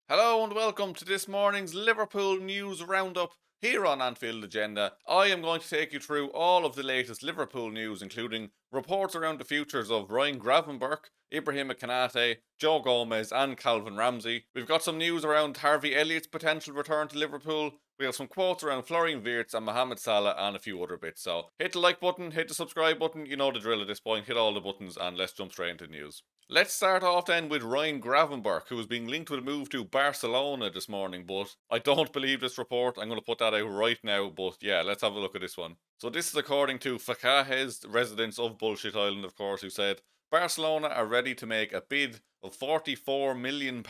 Hello and welcome to this morning's Liverpool News Roundup here on Anfield Agenda. I am going to take you through all of the latest Liverpool news, including reports around the futures of Ryan Gravenberch, Ibrahim Konate, Joe Gomez, and Calvin Ramsay. We've got some news around Harvey Elliott's potential return to Liverpool. We have some quotes around Florian Wirtz and Mohamed Salah and a few other bits. So hit the like button, hit the subscribe button, you know the drill at this point, hit all the buttons, and let's jump straight into the news. Let's start off then with Ryan Gravenberch, who is being linked with a move to Barcelona this morning, but I don't believe this report. I'm going to put that out right now, but yeah, let's have a look at this one. So this is according to Facajes, residents of Bullshit Island, of course, who said Barcelona are ready to make a bid of £44 million.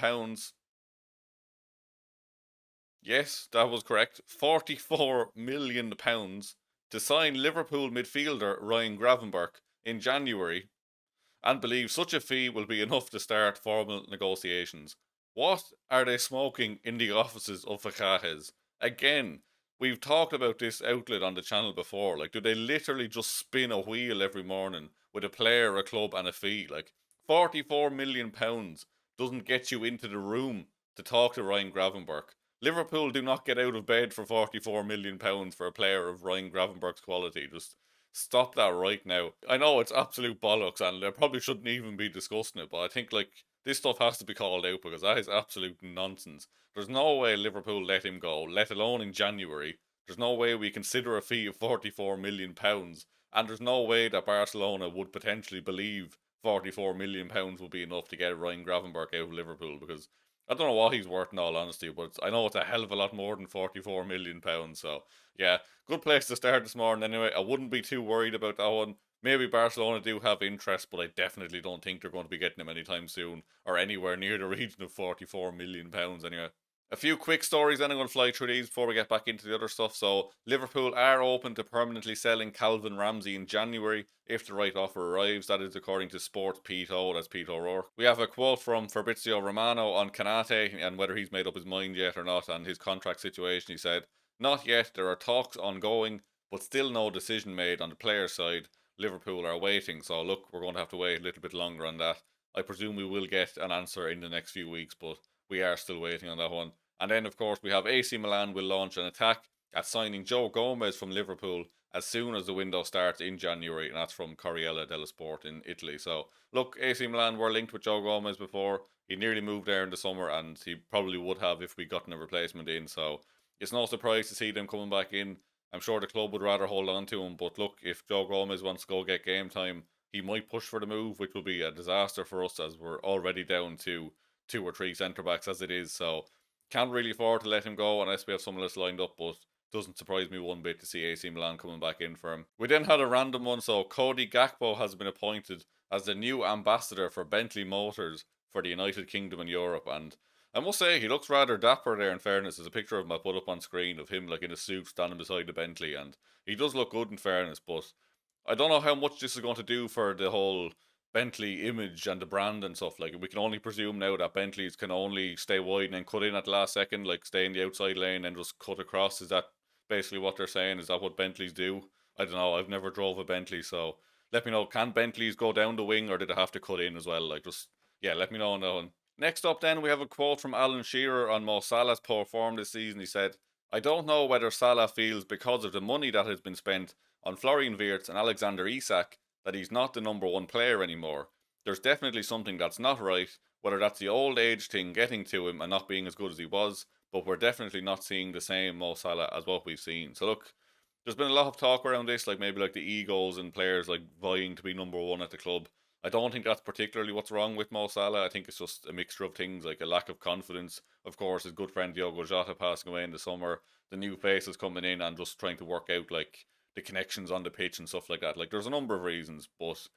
Yes, that was correct. £44 million to sign Liverpool midfielder Ryan Gravenberch in January, and believe such a fee will be enough to start formal negotiations. What are they smoking in the offices of Facajes? Again, we've talked about this outlet on the channel before. Like, do they literally just spin a wheel every morning with a player, a club, and a fee? Like, £44 million doesn't get you into the room to talk to Ryan Gravenberch. Liverpool do not get out of bed for £44 million for a player of Ryan Gravenberch's quality. Just stop that right now. I know it's absolute bollocks and they probably shouldn't even be discussing it, but I think like this stuff has to be called out because that is absolute nonsense. There's no way Liverpool let him go, let alone in January. There's no way we consider a fee of £44 million, and there's no way that Barcelona would potentially believe £44 million would be enough to get Ryan Gravenberch out of Liverpool, because I don't know what he's worth in all honesty, but I know it's a hell of a lot more than £44 million. So, yeah, good place to start this morning anyway. I wouldn't be too worried about that one. Maybe Barcelona do have interest, but I definitely don't think they're going to be getting him anytime soon, or anywhere near the region of £44 million anyway. A few quick stories, then I'm going to fly through these before we get back into the other stuff. So, Liverpool are open to permanently selling Calvin Ramsay in January if the right offer arrives. That is according to Sports Pito, that's Pete O'Rourke. We have a quote from Fabrizio Romano on Konate and whether he's made up his mind yet or not and his contract situation. He said, "Not yet, there are talks ongoing, but still no decision made on the player side. Liverpool are waiting, so look, we're going to have to wait a little bit longer on that. I presume we will get an answer in the next few weeks, but we are still waiting on that one." And then, of course, we have AC Milan will launch an attack at signing Joe Gomez from Liverpool as soon as the window starts in January, and that's from Corriere dello Sport in Italy. So, look, AC Milan were linked with Joe Gomez before. He nearly moved there in the summer, and he probably would have if we gotten a replacement in. So, it's no surprise to see them coming back in. I'm sure the club would rather hold on to him, but look, if Joe Gomez wants to go get game time, he might push for the move, which will be a disaster for us as we're already down to 2 or 3 centre backs as it is. So, can't really afford to let him go unless we have someone else lined up, but doesn't surprise me one bit to see AC Milan coming back in for him. We then had a random one, so Cody Gakpo has been appointed as the new ambassador for Bentley Motors for the United Kingdom and Europe, and I must say he looks rather dapper there in fairness. There's a picture of him I put up on screen of him like in a suit standing beside the Bentley, and he does look good in fairness, but I don't know how much this is going to do for the whole Bentley image and the brand and stuff. Like, we can only presume now that Bentleys can only stay wide and then cut in at the last second, like stay in the outside lane and just cut across. Is that basically what they're saying? Is that what Bentleys do? I don't know. I've never drove a Bentley, so let me know. Can Bentleys go down the wing or did they have to cut in as well? Like, just yeah, let me know on that one. Next up, then we have a quote from Alan Shearer on Mo Salah's poor form this season. He said, "I don't know whether Salah feels because of the money that has been spent on Florian Wirtz and Alexander Isak that he's not the number one player anymore. There's definitely something that's not right, whether that's the old age thing getting to him and not being as good as he was, but we're definitely not seeing the same Mo Salah as what we've seen." So look, there's been a lot of talk around this, like maybe like the egos and players like vying to be number one at the club. I don't think that's particularly what's wrong with Mo Salah. I think it's just a mixture of things, like a lack of confidence. Of course, his good friend Diogo Jota passing away in the summer, the new faces coming in and just trying to work out like the connections on the pitch and stuff like that. Like, there's a number of reasons, but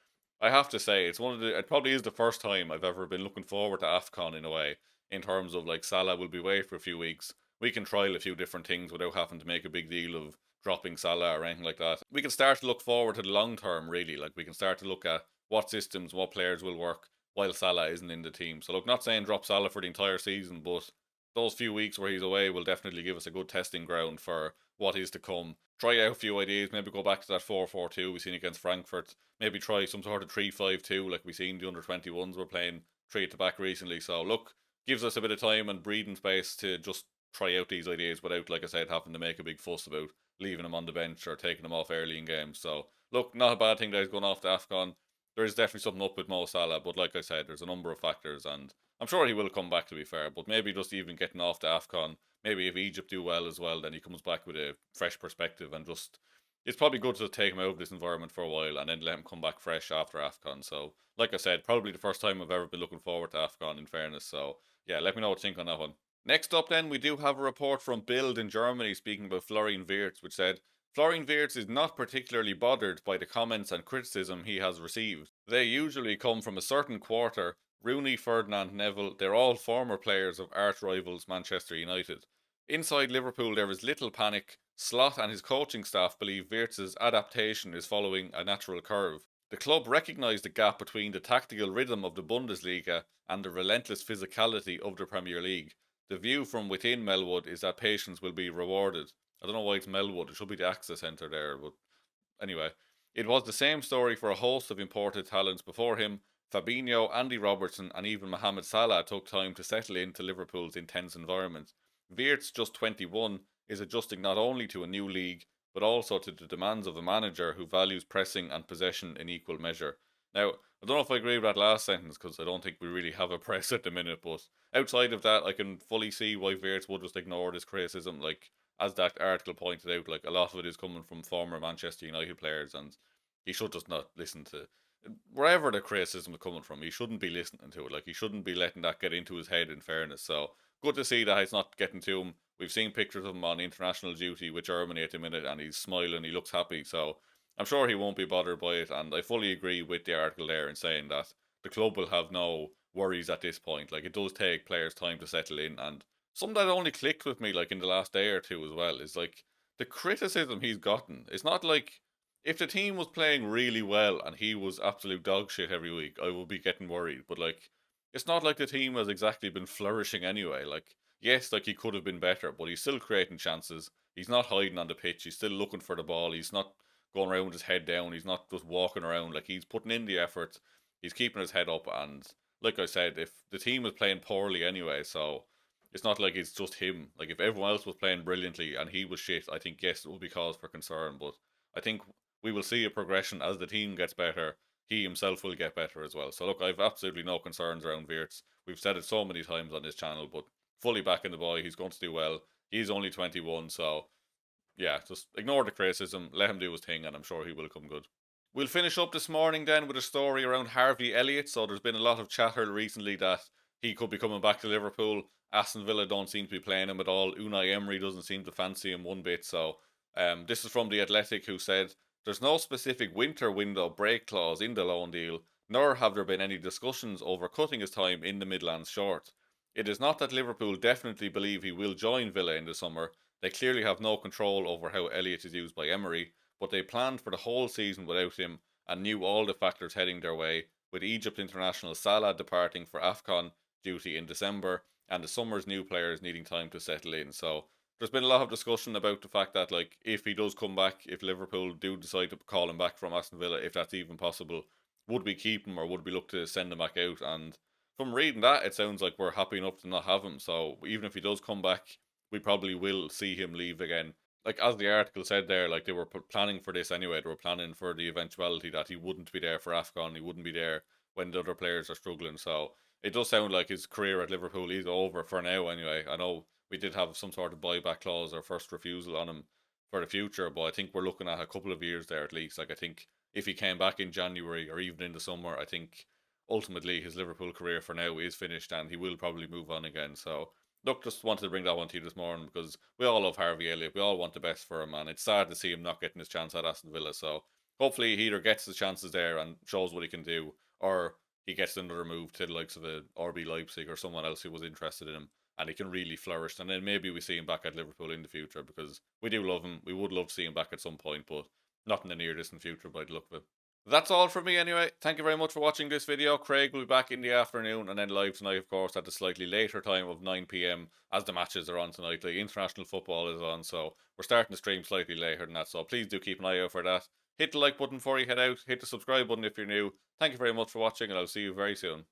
I have to say it's one of the. It probably is the first time I've ever been looking forward to AFCON in a way, in terms of like Salah will be away for a few weeks. We can trial a few different things without having to make a big deal of dropping Salah or anything like that. We can start to look forward to the long term, really. Like, we can start to look at what systems, what players will work while Salah isn't in the team. So look, not saying drop Salah for the entire season, but those few weeks where he's away will definitely give us a good testing ground for what is to come. Try out a few ideas, maybe go back to that 4-4-2 we've seen against Frankfurt. Maybe try some sort of 3-5-2 like we've seen the under 21s were playing 3 at the back recently. So look, gives us a bit of time and breathing space to just try out these ideas without, like I said, having to make a big fuss about leaving him on the bench or taking him off early in games. So, look, not a bad thing that he's going off to AFCON. There is definitely something up with Mo Salah, but like I said, there's a number of factors, and I'm sure he will come back, to be fair, but maybe just even getting off to AFCON, maybe if Egypt do well as well, then he comes back with a fresh perspective and just it's probably good to take him out of this environment for a while and then let him come back fresh after AFCON. So, like I said, probably the first time I've ever been looking forward to AFCON, in fairness. So, yeah, let me know what you think on that one. Next up, then, we do have a report from Bild in Germany speaking about Florian Wirtz, which said Florian Wirtz is not particularly bothered by the comments and criticism he has received. They usually come from a certain quarter. Rooney, Ferdinand, Neville, they're all former players of arch rivals Manchester United. Inside Liverpool, there is little panic. Slot and his coaching staff believe Wirtz's adaptation is following a natural curve. The club recognise the gap between the tactical rhythm of the Bundesliga and the relentless physicality of the Premier League. The view from within Melwood is that patience will be rewarded. I don't know why it's Melwood, it should be the Access Centre there, but anyway. It was the same story for a host of imported talents before him. Fabinho, Andy Robertson, and even Mohamed Salah took time to settle into Liverpool's intense environment. Wirtz, just 21, is adjusting not only to a new league, but also to the demands of a manager who values pressing and possession in equal measure. Now, I don't know if I agree with that last sentence, because I don't think we really have a press at the minute, but outside of that, I can fully see why Wirtz would just ignore this criticism. Like, as that article pointed out, like, a lot of it is coming from former Manchester United players, and he should just not listen to wherever the criticism is coming from. He shouldn't be listening to it. Like, he shouldn't be letting that get into his head, in fairness. So, good to see that it's not getting to him. We've seen pictures of him on international duty with Germany at the minute, and he's smiling, he looks happy, so I'm sure he won't be bothered by it, and I fully agree with the article there in saying that the club will have no worries at this point. Like, it does take players time to settle in, and something that only clicked with me, like, in the last day or two as well, is, like, the criticism he's gotten. It's not like, if the team was playing really well and he was absolute dog shit every week, I would be getting worried, but, like, it's not like the team has exactly been flourishing anyway. Like, yes, like, he could have been better, but he's still creating chances. He's not hiding on the pitch. He's still looking for the ball. He's not going around with his head down. He's not just walking around. Like, he's putting in the effort. He's keeping his head up. And like I said, if the team was playing poorly anyway, so it's not like it's just him. Like, if everyone else was playing brilliantly and he was shit, I think, yes, it would be cause for concern. But I think we will see a progression as the team gets better. He himself will get better as well. So look, I've absolutely no concerns around Wirtz. We've said it so many times on this channel, but fully backing the boy. He's going to do well. He's only 21, so yeah, just ignore the criticism, let him do his thing, and I'm sure he will come good. We'll finish up this morning then with a story around Harvey Elliott. So there's been a lot of chatter recently that he could be coming back to Liverpool. Aston Villa don't seem to be playing him at all. Unai Emery doesn't seem to fancy him one bit. So this is from The Athletic, who said, there's no specific winter window break clause in the loan deal, nor have there been any discussions over cutting his time in the Midlands short. It is not that Liverpool definitely believe he will join Villa in the summer. They clearly have no control over how Elliott is used by Emery, but they planned for the whole season without him and knew all the factors heading their way, with Egypt international Salah departing for AFCON duty in December and the summer's new players needing time to settle in. So there's been a lot of discussion about the fact that, like, if he does come back, if Liverpool do decide to call him back from Aston Villa, if that's even possible, would we keep him or would we look to send him back out? And from reading that, it sounds like we're happy enough to not have him. So even if he does come back, we probably will see him leave again. Like, as the article said there, like, they were planning for this anyway. They were planning for the eventuality that he wouldn't be there for AFCON. He wouldn't be there when the other players are struggling. So it does sound like his career at Liverpool is over for now anyway. I know we did have some sort of buyback clause or first refusal on him for the future, but I think we're looking at a couple of years there at least. Like, I think if he came back in January or even in the summer, I think ultimately his Liverpool career for now is finished and he will probably move on again. So look, just wanted to bring that one to you this morning because we all love Harvey Elliott. We all want the best for him, and it's sad to see him not getting his chance at Aston Villa. So hopefully he either gets the chances there and shows what he can do, or he gets another move to the likes of a RB Leipzig or someone else who was interested in him, and he can really flourish. And then maybe we see him back at Liverpool in the future because we do love him. We would love to see him back at some point, but not in the near distant future by the look of it. That's all from me anyway. Thank you very much for watching this video. Craig will be back in the afternoon and then live tonight, of course, at the slightly later time of 9 p.m. as the matches are on tonight. Like, international football is on, so we're starting to stream slightly later than that. So please do keep an eye out for that. Hit the like button before you head out. Hit the subscribe button if you're new. Thank you very much for watching, and I'll see you very soon.